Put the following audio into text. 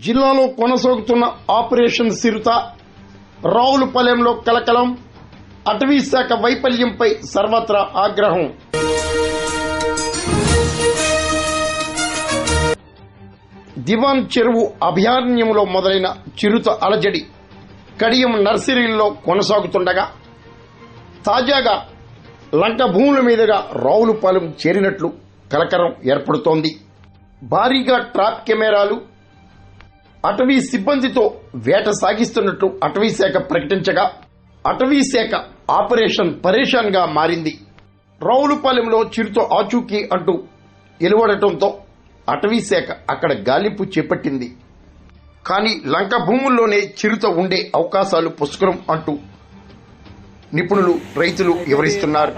జిల్లాలో కొనసాగుతున్న ఆపరేషన్ సిరుత, రావులపాలెంలో కలకలం, అటవీ శాఖ వైఫల్యంపై సర్వత్రా ఆగ్రహం. దివాన్ చెరువు అభయారణ్యంలో మొదలైన చిరుత అలజడి కడియం నర్సరీల్లో కొనసాగుతుండగా తాజాగా లంక భూముల మీదుగా రావులపాలెం చేరినట్లు కలకలం ఏర్పడుతోంది. భారీగా ట్రాప్ కెమెరాలు, అటవీ సిబ్బందితో వేట సాగిస్తున్నట్లు అటవీశాఖ ప్రకటించగా అటవీశాఖ ఆపరేషన్ పరేషాన్ గా మారింది. రావులపాలెంలో చిరుత ఆచూకీ అంటూ ఎలువడటంతో అటవీశాఖ అక్కడ గాలింపు చేపట్టింది. కానీ లంక భూముల్లోనే చిరుత ఉండే అవకాశాలు పుష్కలం అంటూ నిపుణులు, రైతులు వివరిస్తున్నారు.